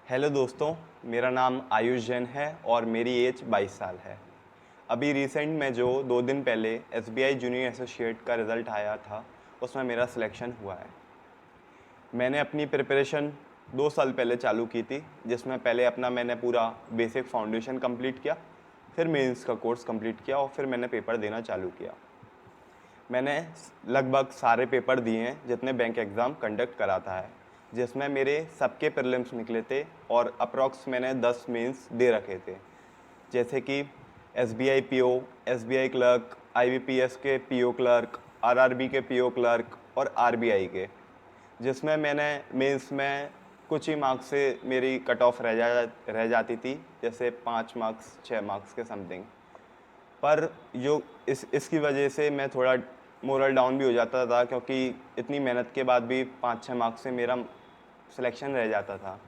Hello दोस्तों, मेरा नाम आयुष जैन है और मेरी एज 22 साल है। अभी रिसेंट में जो 2 दिन पहले एसबीआई जूनियर एसोसिएट का रिज़ल्ट आया था, उसमें मेरा सिलेक्शन हुआ है। मैंने अपनी प्रिपरेशन 2 साल पहले चालू की थी, जिसमें पहले अपना मैंने पूरा बेसिक फाउंडेशन कंप्लीट किया, फिर मेंस का कोर्स कंप्लीट किया और फिर मैंने पेपर देना चालू किया। मैंने लगभग सारे पेपर दिए हैं जितने बैंक एग्ज़ाम कंडक्ट कराता है, जिसमें मेरे सबके प्रीलिम्स निकले थे और अप्रॉक्स मैंने 10 मेंस दे रखे थे। जैसे कि SBI PO, SBI clerk, IBPS के पीओ क्लर्क, आरआरबी के पीओ क्लर्क और आरबीआई के, जिसमें मैंने मेंस में कुछ ही मार्क्स से मेरी कट ऑफ रह जाती थी, जैसे 5 मार्क्स 6 मार्क्स के समथिंग। पर जो इसकी वजह से मैं थोड़ा मोरल डाउन भी हो जाता था, क्योंकि इतनी मेहनत के बाद भी 5-6 मार्क्स से मेरा सिलेक्शन रह जाता था।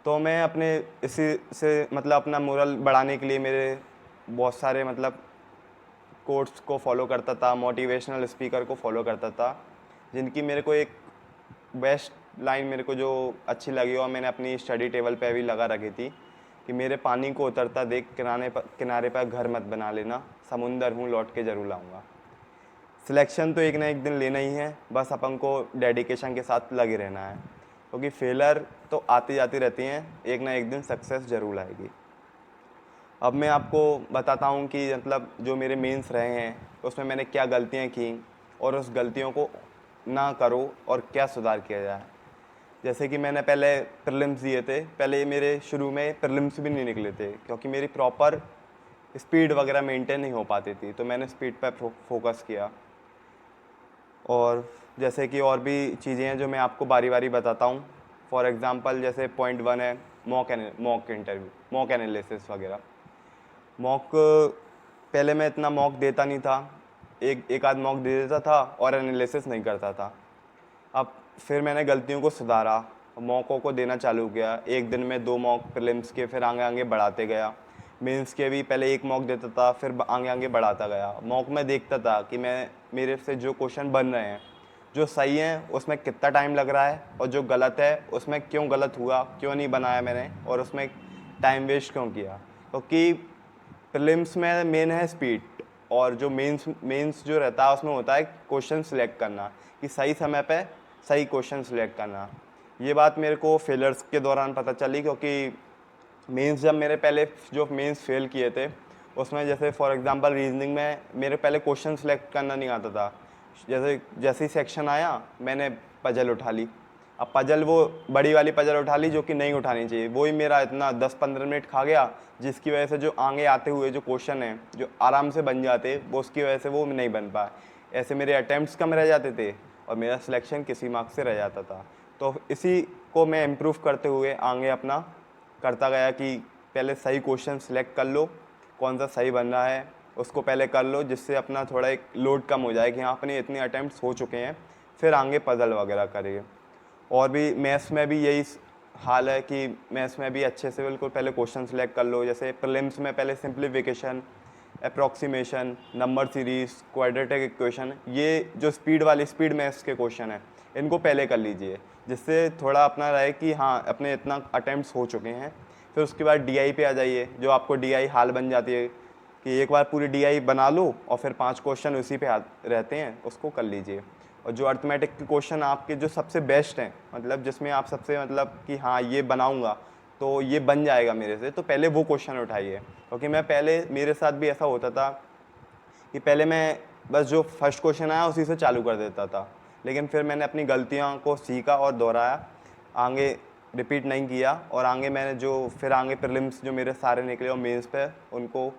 तो मैं अपने इसी से मतलब अपना मोरल बढ़ाने के लिए मेरे बहुत सारे मतलब कोट्स को फॉलो करता था, मोटिवेशनल स्पीकर को फॉलो करता था, जिनकी मेरे को एक बेस्ट लाइन मेरे को जो अच्छी लगी और मैंने अपनी स्टडी टेबल पे भी लगा रखी थी कि मेरे पानी को उतरता देख किनारे पर घर मत बना लेना, समुंदर हूँ लौट के ज़रूर लाऊंगा। सिलेक्शन तो एक ना एक दिन लेना ही है, बस अपन को डेडिकेशन के साथ लगे रहना है, क्योंकि फेलर तो आती जाती रहती हैं, एक ना एक दिन सक्सेस ज़रूर आएगी। अब मैं आपको बताता हूँ कि मतलब जो मेरे मेंस रहे हैं उसमें मैंने क्या गलतियाँ की और उस गलतियों को ना करो और क्या सुधार किया जाए। जैसे कि मैंने पहले प्रीलिम्स दिए थे, पहले मेरे शुरू में प्रीलिम्स भी नहीं निकले थे, क्योंकि मेरी प्रॉपर स्पीड वगैरह मेंटेन नहीं हो पाती थी, तो मैंने स्पीड पर फोकस किया। और जैसे कि और भी चीज़ें हैं जो मैं आपको बारी बारी बताता हूँ। फॉर एग्ज़ाम्पल जैसे पॉइंट 1 है मॉक इंटरव्यू, मॉक एनालिसिस वगैरह। मॉक पहले मैं इतना मॉक देता नहीं था, एक आध मॉक दे देता था और एनालिसिस नहीं करता था। अब फिर मैंने गलतियों को सुधारा, मॉकों को देना चालू किया। एक दिन में 2 मॉक प्रीलिम्स के, फिर आगे आगे बढ़ाते गया। मेंस के भी पहले 1 मॉक देता था, फिर आगे आगे बढ़ाता गया। मॉक में देखता था कि मैं मेरे से जो क्वेश्चन बन रहे हैं, जो सही हैं उसमें कितना टाइम लग रहा है और जो गलत है उसमें क्यों गलत हुआ, क्यों नहीं बनाया मैंने और उसमें टाइम वेस्ट क्यों किया। क्योंकि प्रीलिम्स में मेन है स्पीड, और जो मेंस जो रहता है उसमें होता है क्वेश्चन सिलेक्ट करना, कि सही समय पे सही क्वेश्चन सिलेक्ट करना। ये बात मेरे को फेलर्स के दौरान पता चली, क्योंकि मेंस जब मेरे पहले जो मेंस फेल किए थे उसमें जैसे फॉर एग्जांपल रीजनिंग में मेरे पहले क्वेश्चन सिलेक्ट करना नहीं आता था। जैसे ही सेक्शन आया मैंने पजल उठा ली। अब पजल वो बड़ी वाली पजल उठा ली जो कि नहीं उठानी चाहिए, वो ही मेरा इतना 10-15 मिनट खा गया, जिसकी वजह से जो आगे आते हुए जो क्वेश्चन हैं जो आराम से बन जाते, वो उसकी वजह से वो नहीं बन पाए। ऐसे मेरे अटैम्प्ट्स कम रह जाते थे और मेरा सिलेक्शन किसी मार्क्स से रह जाता था। तो इसी को मैं इम्प्रूव करते हुए आगे अपना करता गया कि पहले सही क्वेश्चन सिलेक्ट कर लो, कौन सा सही बन रहा है उसको पहले कर लो, जिससे अपना थोड़ा एक लोड कम हो जाए कि हाँ अपने इतने अटैम्प्ट्स हो चुके हैं, फिर आगे पजल वगैरह करिए। और भी मैथ्स में भी यही हाल है कि मैथ्स में भी अच्छे से बिल्कुल पहले क्वेश्चन सिलेक्ट कर लो। जैसे प्रीलिम्स में पहले simplification, approximation, number series, quadratic equation, ये जो स्पीड मैथ्स के क्वेश्चन हैं इनको पहले कर लीजिए, जिससे थोड़ा अपना रहे कि हाँ अपने इतना अटैम्प्ट्स हो चुके हैं। फिर उसके बाद डीआई पे आ जाइए, जो आपको डीआई हाल बन जाती है कि एक बार पूरी डीआई बना लो और फिर 5 क्वेश्चन उसी पे रहते हैं, उसको कर लीजिए। और जो अर्थमेटिक के क्वेश्चन आपके जो सबसे बेस्ट हैं, मतलब जिसमें आप सबसे मतलब कि हाँ ये बनाऊंगा तो ये बन जाएगा मेरे से, तो पहले वो क्वेश्चन उठाइए। क्योंकि मैं पहले मेरे साथ भी ऐसा होता था कि पहले मैं बस जो फर्स्ट क्वेश्चन आया उसी से चालू कर देता था, लेकिन फिर मैंने अपनी गलतियों को सीखा और दोहराया, आगे रिपीट नहीं किया। और आगे मैंने जो फिर आगे प्रीलिम्स जो मेरे सारे निकले और मेंस पे उनको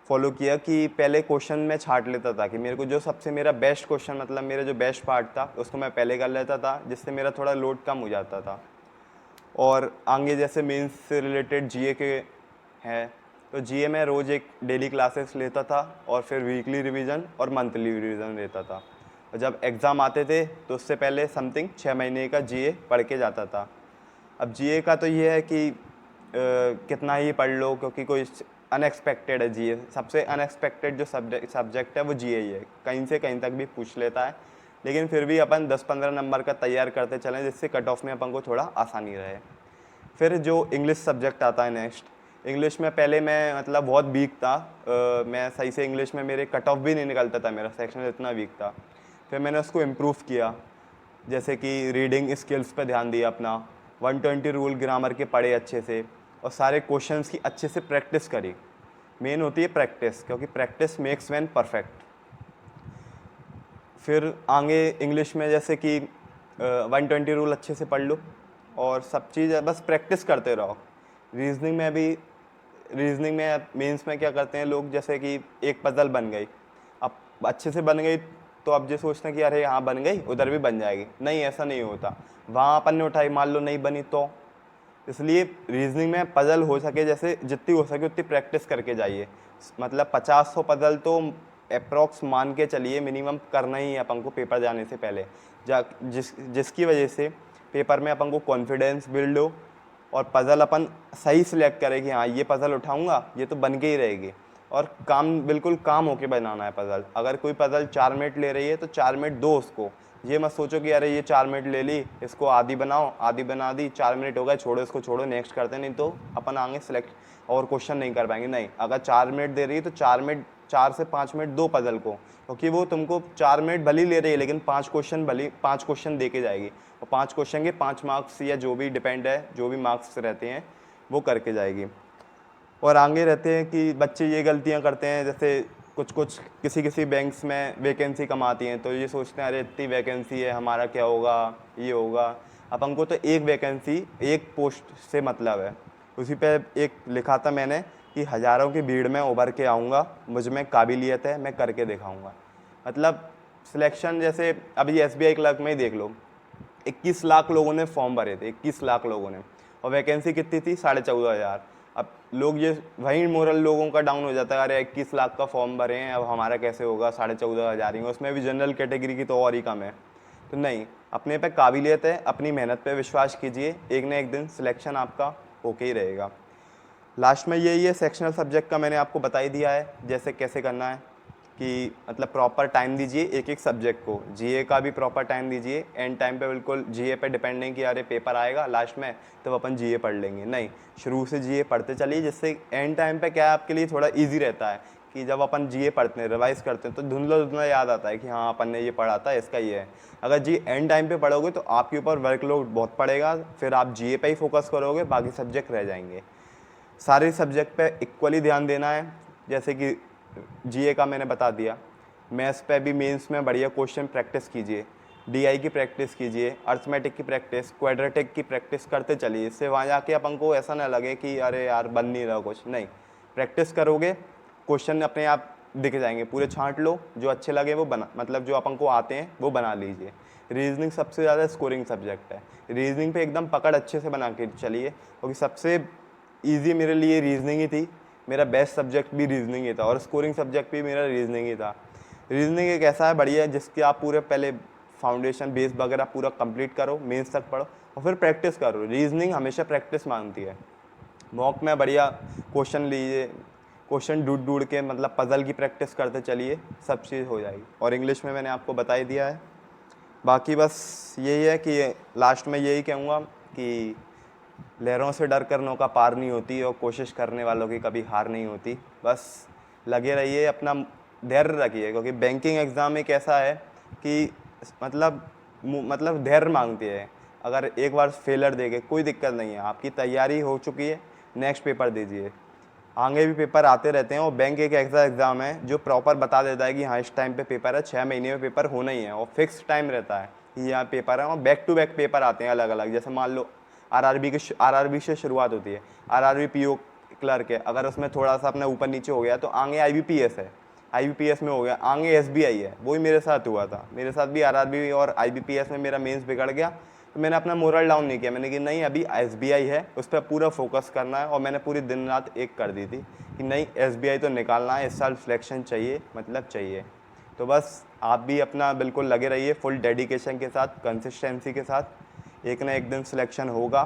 फॉलो किया कि पहले क्वेश्चन में छांट लेता था कि मेरे को जो सबसे मेरा बेस्ट क्वेश्चन, मतलब मेरा जो बेस्ट पार्ट था उसको मैं पहले कर लेता था, जिससे मेरा थोड़ा लोड कम हो जाता था। और आगे जैसे मेंस से रिलेटेड जीए के हैं, तो जीए में रोज़ एक डेली क्लासेस लेता था और फिर वीकली रिवीजन और मंथली रिवीजन लेता था। और जब एग्ज़ाम आते थे तो उससे पहले समथिंग 6 महीने का जीए पढ़ के जाता था। अब जीए का तो ये है कि कितना ही पढ़ लो, क्योंकि कोई अनएक्सपेक्टेड है जीए, सबसे अनएक्सपेक्टेड जो सब्जेक्ट है वो जीए ही है, कहीं से कहीं तक भी पूछ लेता है। लेकिन फिर भी अपन 10-15 नंबर का तैयार करते चलें, जिससे कट ऑफ में अपन को थोड़ा आसानी रहे। फिर जो इंग्लिश सब्जेक्ट आता है नेक्स्ट, इंग्लिश में पहले मैं मतलब बहुत वीक था। मैं सही से इंग्लिश में मेरे कट ऑफ भी नहीं निकलता था, मेरा सेक्शन इतना वीक था। फिर मैंने उसको इम्प्रूव किया, जैसे कि रीडिंग स्किल्स पे ध्यान दिया अपना, 120 रूल ग्रामर के पढ़े अच्छे से, और सारे क्वेश्चंस की अच्छे से प्रैक्टिस करी। मेन होती है प्रैक्टिस, क्योंकि प्रैक्टिस मेक्स मैन परफेक्ट। फिर आगे इंग्लिश में जैसे कि 120 रूल अच्छे से पढ़ लो, और सब चीज़ बस प्रैक्टिस करते रहो। रीजनिंग में भी, रीजनिंग में मेंस में क्या करते हैं लोग, जैसे कि एक पजल बन गई, अब अच्छे से बन गई तो अब ये सोचते हैं कि अरे यहाँ बन गई उधर भी बन जाएगी, नहीं ऐसा नहीं होता। वहाँ अपन ने उठाई, मान लो नहीं बनी तो, इसलिए रीजनिंग में पजल हो सके जैसे जितनी हो सके उतनी प्रैक्टिस करके जाइए। मतलब 50-100 पजल तो अप्रॉक्स मान के चलिए मिनिमम करना ही है अपन को पेपर जाने से पहले, जिसकी वजह से पेपर में अपन को कॉन्फिडेंस बिल्ड हो, और पज़ल अपन सही सिलेक्ट करें कि हाँ ये पज़ल उठाऊंगा, ये तो बन के ही रहेगी। और काम बिल्कुल काम होके बनाना है पज़ल। अगर कोई पज़ल 4 मिनट ले रही है तो 4 मिनट दो उसको, ये मत सोचो कि अरे ये 4 मिनट ले ली, इसको आधी बनाओ, आधी बना दी, 4 मिनट हो गए, छोड़ो इसको, छोड़ो नेक्स्ट करते हैं, नहीं तो अपन आगे सिलेक्ट और क्वेश्चन नहीं कर पाएंगे। नहीं, अगर 4 मिनट दे रही है तो 4 से 5 मिनट दो पज़ल को, क्योंकि वो तुमको 4 मिनट भली ले रही है लेकिन 5 क्वेश्चन दे के जाएगी, और 5 क्वेश्चन के 5 मार्क्स या जो भी डिपेंड है, जो भी मार्क्स रहते हैं वो करके जाएगी। और आगे रहते हैं कि बच्चे ये गलतियां करते हैं, जैसे कुछ किसी बैंक्स में वैकेंसी कम आती हैं तो ये सोचते हैं अरे इतनी वैकेंसी है, हमारा क्या होगा, ये होगा। अपन को तो एक वैकेंसी, एक पोस्ट से मतलब है। उसी पे एक लिखा था मैंने कि हज़ारों की भीड़ में उभर के आऊँगा, मुझ में काबिलियत है, मैं करके दिखाऊँगा। मतलब सिलेक्शन, जैसे अभी SBI क्लर्क में ही देख लो, 21 लाख लोगों ने फॉर्म भरे थे, 21 लाख लोगों ने, और वैकेंसी कितनी थी, 14,500। अब लोग ये, वहीं मोरल लोगों का डाउन हो जाता है, अरे 21 लाख का फॉर्म भरे हैं, अब हमारा कैसे होगा, 14,500 ही, उसमें भी जनरल कैटेगरी की तो और ही कम है। तो नहीं, अपने पे काबिलियत है, अपनी मेहनत पे विश्वास कीजिए, एक न एक दिन सिलेक्शन आपका होके ही रहेगा। लास्ट में यही है, सेक्शनल सब्जेक्ट का मैंने आपको बता ही दिया है जैसे कैसे करना है, कि मतलब प्रॉपर टाइम दीजिए एक एक सब्जेक्ट को। GA का भी प्रॉपर टाइम दीजिए, एंड टाइम पे बिल्कुल GA पे डिपेंड नहीं कि अरे पेपर आएगा लास्ट में तो अपन GA पढ़ लेंगे, नहीं, शुरू से GA पढ़ते चलिए, जिससे एंड टाइम पे क्या है आपके लिए थोड़ा ईजी रहता है कि जब अपन GA पढ़ते हैं, रिवाइज करते हैं, तो धुंधला धुंधला याद आता है कि हाँ अपन ने ये पढ़ा था, इसका ये है। अगर जी एंड टाइम पे पढ़ोगे तो आपके ऊपर वर्कलोड बहुत पड़ेगा, फिर आप GA पे ही फोकस करोगे, बाकी सब्जेक्ट रह जाएंगे। सारे सब्जेक्ट पे इक्वली ध्यान देना है, जैसे कि GA का मैंने बता दिया। मैथ्स पे भी मेंस में बढ़िया क्वेश्चन प्रैक्टिस कीजिए, DI की प्रैक्टिस कीजिए, अर्थमेटिक की प्रैक्टिस, क्वाड्रेटिक की प्रैक्टिस करते चलिए। इससे वहाँ जाके अपन को ऐसा ना लगे कि अरे यार बन नहीं रहा कुछ, नहीं, प्रैक्टिस करोगे क्वेश्चन अपने आप दिख जाएंगे। पूरे छांट लो, जो अच्छे लगे वो बना, मतलब जो अपन को आते हैं वो बना लीजिए। रीजनिंग सबसे ज़्यादा स्कोरिंग सब्जेक्ट है, रीजनिंग पे एकदम पकड़ अच्छे से बना के चलिए, क्योंकि सबसे ईजी मेरे लिए रीजनिंग ही थी, मेरा बेस्ट सब्जेक्ट भी रीजनिंग ही था, और स्कोरिंग सब्जेक्ट भी मेरा रीजनिंग ही था। रीजनिंग एक ऐसा है बढ़िया, जिसके आप पूरे पहले फाउंडेशन बेस वगैरह पूरा कंप्लीट करो, मेंस तक पढ़ो, और फिर प्रैक्टिस करो। रीजनिंग हमेशा प्रैक्टिस मांगती है। मॉक में बढ़िया क्वेश्चन लीजिए, क्वेश्चन ढूंढ ढूंढ के, मतलब पजल की प्रैक्टिस करते चलिए, सब चीज़ हो जाएगी। और इंग्लिश में मैंने आपको बता ही दिया है। बाकी बस यही है कि लास्ट में यही कहूँगा कि लहरों से डर कर नौका पार नहीं होती, और कोशिश करने वालों की कभी हार नहीं होती। बस लगे रहिए, अपना धैर्य रखिए, क्योंकि बैंकिंग एग्ज़ाम एक ऐसा है कि मतलब धैर्य मांगती है। अगर एक बार फेलर देंगे कोई दिक्कत नहीं है, आपकी तैयारी हो चुकी है, नेक्स्ट पेपर दीजिए। आगे भी पेपर आते रहते हैं, और बैंक एक ऐसा एग्ज़ाम है जो प्रॉपर बता देता है कि हाँ इस टाइम पे पेपर है, 6 महीने में पेपर होना ही है, और फिक्स टाइम रहता है कि यहाँ पेपर है। और बैक टू बैक पेपर आते हैं अलग अलग, जैसे मान लो आरआरबी से शुरुआत होती है, आरआरबी PO क्लर्क है, अगर उसमें थोड़ा सा अपने ऊपर नीचे हो गया तो आगे IBPS है, IBPS में हो गया, आगे SBI है। वही मेरे साथ हुआ था, मेरे साथ भी आरआरबी और IBPS में मेरा मेंस बिगड़ गया, तो मैंने अपना मोरल डाउन नहीं किया, मैंने कि नहीं अभी SBI है, उस पर पूरा फोकस करना है। और मैंने पूरी दिन रात एक कर दी थी कि नहीं SBI तो निकालना है, इस साल सिलेक्शन चाहिए, मतलब चाहिए। तो बस आप भी अपना बिल्कुल लगे रहिए, फुल डेडिकेशन के साथ, कंसिस्टेंसी के साथ, एक ना एक दिन सिलेक्शन होगा।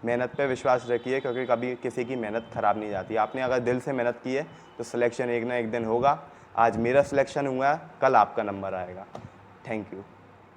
मेहनत पे विश्वास रखिए, क्योंकि कभी किसी की मेहनत ख़राब नहीं जाती। आपने अगर दिल से मेहनत की है तो सिलेक्शन एक ना एक दिन होगा। आज मेरा सिलेक्शन हुआ है, कल आपका नंबर आएगा। Thank you.